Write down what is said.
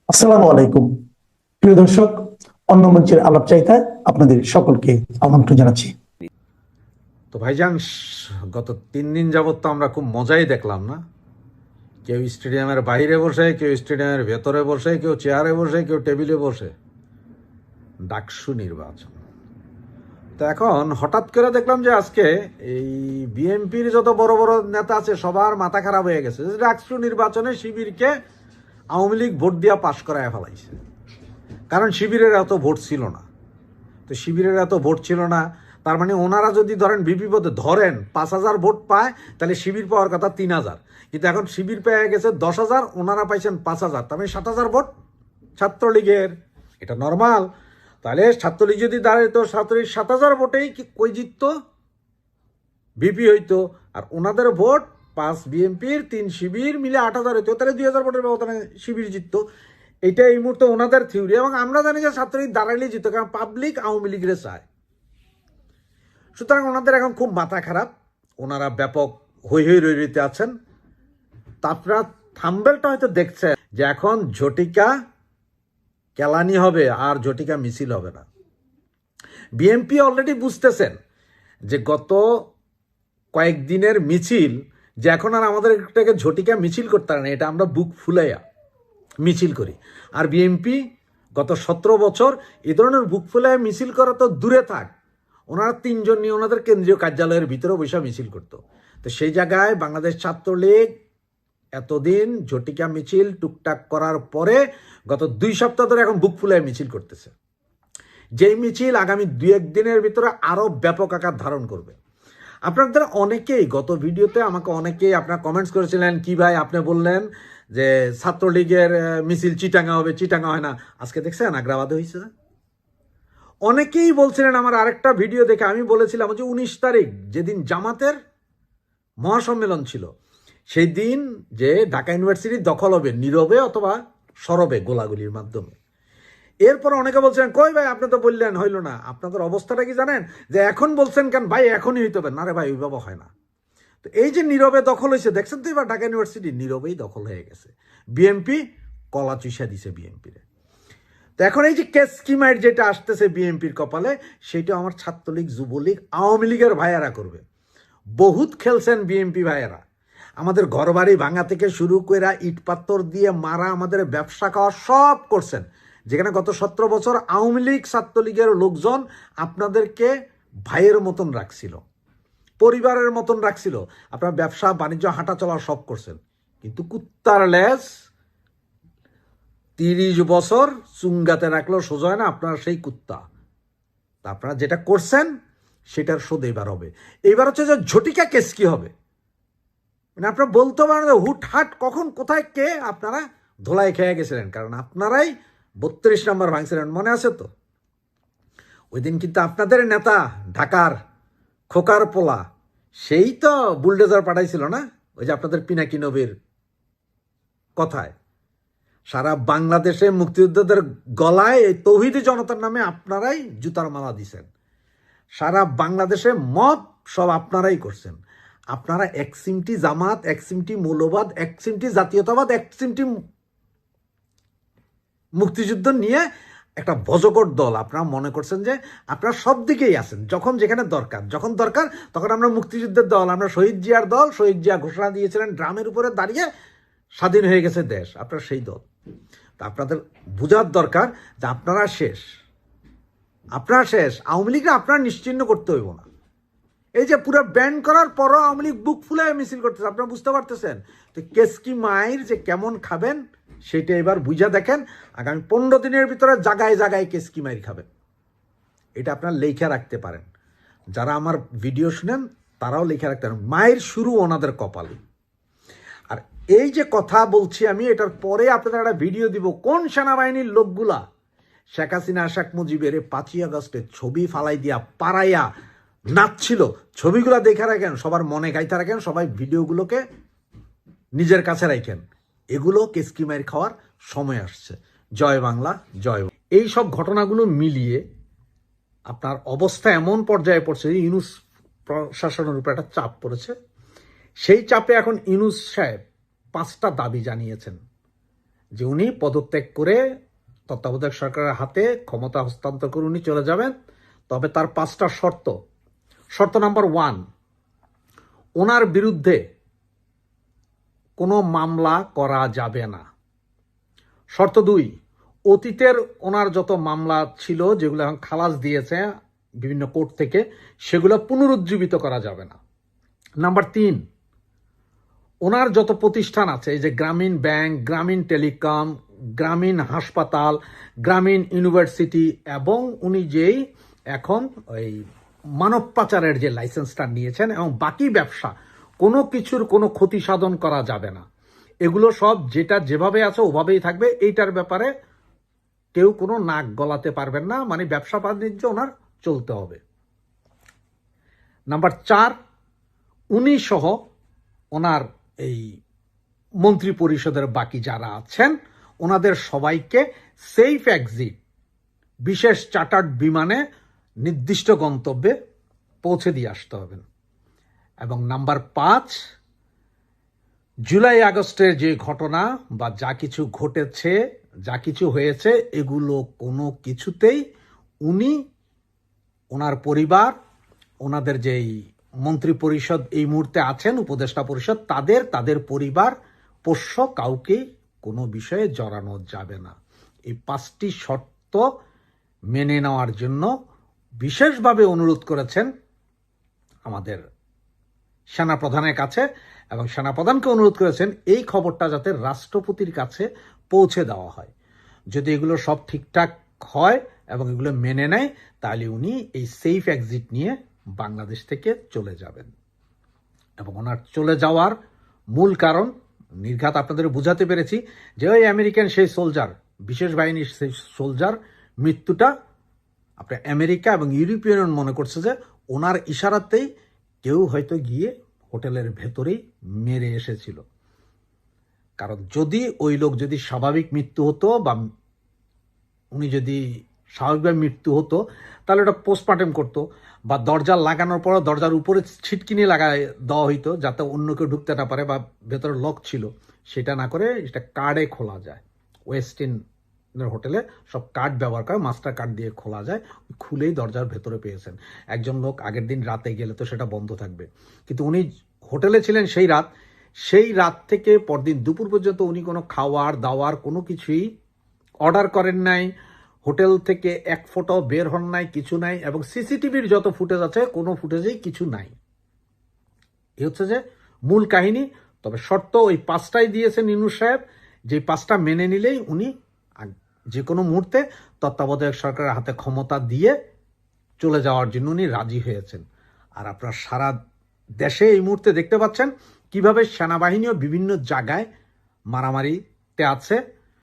আসসালামু আলাইকুম প্রিয় দর্শক, অন্য মঞ্চের আলাপ চাইতায় আপনাদের সকলকে আমন্ত্রণ জানাচ্ছি। তো ভাইজান, গত 3 দিন যাবত তো আমরা খুব মজাই দেখলাম না? কেউ স্টেডিয়ামের বাইরে বসে, কেউ স্টেডিয়ামের ভেতরে বসে, কেউ চেয়ারে বসে, কেউ টেবিলে বসে। ডাকসু নির্বাচন। তো এখন হঠাৎ করে দেখলাম যে আজকে এই বিএনপির যত বড় বড় নেতা আছে সবার মাথা খারাপ হয়ে গেছে। ডাকসু নির্বাচনে শিবিরকে আওয়ামী লীগ ভোট দিয়া পাশ করায় ফেলাইছে, কারণ শিবিরের এত ভোট ছিল না। তো শিবিরের এত ভোট ছিল না, তার মানে ওনারা যদি ধরেন বিপি পদে ধরেন 5,000 ভোট পায়, তাহলে শিবির পাওয়ার কথা 3,000, কিন্তু এখন শিবির পেয়ে গেছে 10,000, ওনারা পাইছেন 5,000, তার মানে 7,000 ভোট ছাত্রলীগের। এটা নর্মাল। তাহলে ছাত্রলীগ যদি দাঁড়ায় তো 7,000 ভোটেই কই জিতত? বিপি হইতো। আর ওনাদের ভোট 5 বিএনপির 3 শিবির মিলে 8,000 হইতো, তাহলে 2,000 ভোটের ব্যবধানে শিবির জিততো। এটা এই মুহূর্তে ওনাদের থিওরি, এবং আমরা জানি যে ছাত্রলীগ দাঁড়াইলেই জিততো, কারণ পাবলিক আওয়ামী লীগের চায়। সুতরাং ওনাদের এখন খুব মাথা খারাপ, ওনারা ব্যাপক হই হই রই রইতে আছেন। তা আপনারা থাম্বেলটা হয়তো দেখছেন যে এখন ঝটিকা কেলানি হবে, আর ঝটিকা মিছিল হবে না। বিএনপি অলরেডি বুঝতেছেন যে গত কয়েকদিনের মিছিল, যে এখন আর আমাদের এটাকে ঝটিকা মিছিল করতে পারে না, এটা আমরা বুক ফুলাইয়া মিছিল করি। আর বিএনপি গত 17 বছর এ ধরনের বুক ফুলাইয়া মিছিল করা তো দূরে থাক, ওনারা 3 জন নিয়ে ওনাদের কেন্দ্রীয় কার্যালয়ের ভিতরে বসে মিছিল করতো। তো সেই জায়গায় বাংলাদেশ ছাত্রলীগ এতদিন ঝটিকা মিছিল টুকটাক করার পরে গত 2 সপ্তাহ ধরে এখন বুক ফুলাইয়া মিছিল করতেছে, যেই মিছিল আগামী 2-1 দিনের ভিতরে আরো ব্যাপক আকার ধারণ করবে। আপনাদের অনেকেই গত ভিডিওতে আমাকে অনেকেই আপনারা কমেন্টস করেছিলেন, কি ভাই আপনি বললেন যে ছাত্রলীগের মিছিল চিটাঙ্গা হবে, চিটাঙ্গা হয় না। আজকে দেখছেন আগ্রাবাদে হয়েছে। অনেকেই বলছিলেন, আমার আরেকটা ভিডিও দেখে আমি বলেছিলাম যে 19 তারিখ যেদিন জামাতের মহাসম্মেলন ছিল, সেই দিন যে ঢাকা ইউনিভার্সিটি দখল হবে নীরবে অথবা সরবে গোলাগুলির মাধ্যমে। এরপর অনেকে বলছেন, কই ভাই আপনি তো বললেন হইল না। আপনাদের অবস্থাটা কি জানেন? যে এখন বলছেন কেন ভাই, এখনই হইতে হবে না রে ভাই, ওইভাবে হয় না। তো এই যে নীরবে দখল হয়েছে দেখছেন তো, এবার ঢাকা ইউনিভার্সিটি নীরবেই দখল হয়ে গেছে। বিএনপি কলা চুষা দিছে বিএনপির। তো এখন এই যে কেস স্কিমাইট যেটা আসতেছে বিএনপির কপালে, সেটা আমার ছাত্রলীগ, যুবলীগ, আওয়ামী লীগের ভাইয়েরা করবে। বহুত খেলছেন বিএনপি ভাইয়েরা, আমাদের ঘরবাড়ি ভাঙা থেকে শুরু করে ইট পাথর দিয়ে মারা, আমাদের ব্যবসা খাওয়া সব করছেন। যেখানে গত 17 বছর আওয়ামী লীগ ছাত্রলীগের লোকজন আপনাদেরকে ভাইয়ের মতন রাখছিল, পরিবারের মতন রাখছিল, আপনার ব্যবসা বাণিজ্য হাঁটা চলা সব করছেন। কিন্তু কুত্তার লেজ 30 বছর চুঙ্গাতে রাখলেও সোজা হয় না, আপনারা সেই কুত্তা। তা আপনারা যেটা করছেন সেটার শোধ এবার হবে। এইবার হচ্ছে যে ঝটিকা কেস কি হবে, মানে আপনারা বলতে পারেন হুটহাট কখন কোথায় কে আপনারা ধোলাই খেয়ে গেছিলেন, কারণ আপনারাই 32 নম্বর ভাঙছিলেন, মনে আছে তো? ওই দিন কিন্তু আপনাদের নেতা ঢাকার খোকার পোলা সেই তো বুলডোজার পাঠাইছিল না, ওই যে আপনাদের পিনাকি নবীর কথায়। সারা বাংলাদেশে মুক্তিযোদ্ধাদের গলায় এই তৌহিদি জনতার নামে আপনারাই জুতার মালা দিছেন। সারা বাংলাদেশে মত সব আপনারাই করছেন। আপনারা এক সিমটি জামাত, এক সিমটি মৌলবাদ, এক সিমটি জাতীয়তাবাদ, এক সিমটি মুক্তিযুদ্ধ নিয়ে একটা ভজকট দল আপনারা মনে করছেন যে আপনারা সব দিকেই আছেন। যখন যেখানে দরকার, যখন দরকার তখন আমরা মুক্তিযুদ্ধের দল, আমরা শহীদ জিয়ার দল। শহীদ জিয়া ঘোষণা দিয়েছিলেন ড্রামের উপরে দাঁড়িয়ে স্বাধীন হয়ে গেছে দেশ, আপনারা সেই দল। তা আপনাদের বোঝার দরকার যে আপনারা শেষ, আপনারা শেষ। আওয়ামী লীগরা আপনারা নিশ্চিহ্ন করতে হইব না। এই যে পুরো ব্যান করার পরও আওয়ামী লীগ বুক ফুলে মিছিল করতেছে, আপনারা বুঝতে পারতেছেন? তো কেসকি মায়ের যে কেমন খাবেন সেটা এবার বুঝা দেখেন। আগামী 15 দিনের ভিতরে জায়গায় জায়গায় কেসকি মায়ের খাবেন, এটা আপনারা লেখা রাখতে পারেন। যারা আমার ভিডিও শুনেন তারাও লেখা রাখতে পারেন। মায়ের শুরু ওনাদের কপালে। আর এই যে কথা বলছি আমি, এটার পরে আপনাদের একটা ভিডিও দিব, কোন সেনাবাহিনীর লোকগুলা শেখ হাসিনা, শেখ মুজিবের 5ই আগস্টের ছবি ফালাই দিয়া পাড়াইয়া নাচছিল। ছবিগুলা দেখে রাখেন, সবার মনে গাইতে রাখেন, সবাই ভিডিওগুলোকে নিজের কাছে রাখেন। এগুলো কেসকি মায়ের খাওয়ার সময় আসছে। জয় বাংলা, জয়। এই সব ঘটনাগুলো মিলিয়ে আপনার অবস্থা এমন পর্যায়ে পড়ছে যে ইউনূস প্রশাসনের উপর একটা চাপ পড়েছে। সেই চাপে এখন ইউনূস সাহেব 5টা দাবি জানিয়েছেন। যে উনি পদত্যাগ করে তত্ত্বাবধায়ক সরকারের হাতে ক্ষমতা হস্তান্তর করে উনি চলে যাবেন। তবে তার 5টা শর্ত। শর্ত নাম্বার 1, ওনার বিরুদ্ধে কোনো মামলা করা যাবে না। শর্ত 2, অতীতের ওনার যত মামলা ছিল যেগুলো এখন খালাস দিয়েছে বিভিন্ন কোর্ট থেকে, সেগুলো পুনরুজ্জীবিত করা যাবে না। নাম্বার 3, ওনার যত প্রতিষ্ঠান আছে, এই যে গ্রামীণ ব্যাংক, গ্রামীণ টেলিকম, গ্রামীণ হাসপাতাল, গ্রামীণ ইউনিভার্সিটি, এবং উনি যেই এখন ওই মানব পাচারের যে লাইসেন্সটা নিয়েছেন এবং বাকি ব্যবসা, কোনো কিছুর কোনো ক্ষতি সাধন করা যাবে না। এগুলো সব যেটা যেভাবে আছে ওভাবেই থাকবে। এইটার ব্যাপারে কেউ কোনো নাক গলাতে পারবেন না, মানে ব্যবসা বাণিজ্য ওনার চলতে হবে। নাম্বার 4, উনি সহ ওনার এই মন্ত্রী পরিষদের বাকি যারা আছেন ওনাদের সবাইকে সেফ এক্সিট বিশেষ চার্টার্ড বিমানে নির্দিষ্ট গন্তব্যে পৌঁছে দিয়ে আসতে হবেন। এবং নাম্বার 5, জুলাই আগস্টের যে ঘটনা বা যা কিছু ঘটেছে, যা কিছু হয়েছে, এগুলো কোনো কিছুতেই উনি, ওনার পরিবার, ওনাদের যেই মন্ত্রী পরিষদ এই মুহূর্তে আছেন, উপদেষ্টা পরিষদ, তাদের পরিবার পোষ্য কাউকে কোনো বিষয়ে জড়ানো যাবে না। এই 5টি শর্ত মেনে নেওয়ার জন্য বিশেষভাবে অনুরোধ করেছেন আমাদের সেনাপ্রধানের কাছে, এবং সেনাপ্রধানকে অনুরোধ করেছেন এই খবরটা যাতে রাষ্ট্রপতির কাছে পৌঁছে দেওয়া হয়। যদি এগুলো সব ঠিকঠাক হয় এবং এগুলো মেনে নেয়, তাহলে উনি এই সেফ এক্সিট নিয়ে বাংলাদেশ থেকে চলে যাবেন। এবং ওনার চলে যাওয়ার মূল কারণ নির্ঘাত আপনাদের বুঝাতে পেরেছি, যে ওই আমেরিকান সেই সোলজার, বিশেষ বাহিনীর সেই সোলজার মৃত্যুটা আপনার আমেরিকা এবং ইউরোপিয়ান ইউনিয়ন মনে করছে যে ওনার ইশারাতেই কেউ হয়তো গিয়ে হোটেলের ভেতরেই মেরে এসেছিল। কারণ যদি ওই লোক যদি স্বাভাবিক মৃত্যু হতো বা উনি যদি স্বাভাবিকভাবে মৃত্যু হতো, তাহলে ওটা পোস্টমর্টেম করতো, বা দরজা লাগানোর পর দরজার উপরে ছিটকিনি লাগায় দেওয়া হইতো যাতে অন্য কেউ ঢুকতে না পারে, বা ভেতরে লক ছিল সেটা না করে এটা কার্ডে খোলা যায়। ওয়েস্টিন হোটেলে সব কার্ড ব্যবহার করে, মাস্টার কার্ড দিয়ে খোলা যায়, খুলেই দরজার ভেতরে পেয়েছেন। একজন লোক আগের দিন রাতে গেলে তো সেটা বন্ধ থাকবে, কিন্তু উনি হোটেলে ছিলেন সেই রাত থেকে পরদিন দুপুর পর্যন্ত উনি কোনো খাওয়ার দাওয়ার কোনো কিছুই অর্ডার করেন নাই, হোটেল থেকে এক ফোঁটাও বের হন নাই, কিছু নাই। এবং সিসিটিভির যত ফুটেজ আছে কোনো ফুটেজেই কিছু নাই। এই হচ্ছে যে মূল কাহিনী। তবে শর্ত ওই 5টাই দিয়েছেন ইউনূস সাহেব, যে 5টা মেনে নিলেই উনি যে কোনো মুহূর্তে তত্ত্বাবধায়ক সরকারের হাতে ক্ষমতা দিয়ে চলে যাওয়ার জন্য উনি রাজি হয়েছেন। আর আপনারা সারা দেশে এই মুহূর্তে দেখতে পাচ্ছেন কিভাবে সেনাবাহিনীও বিভিন্ন জায়গায় মারামারিতে আছে।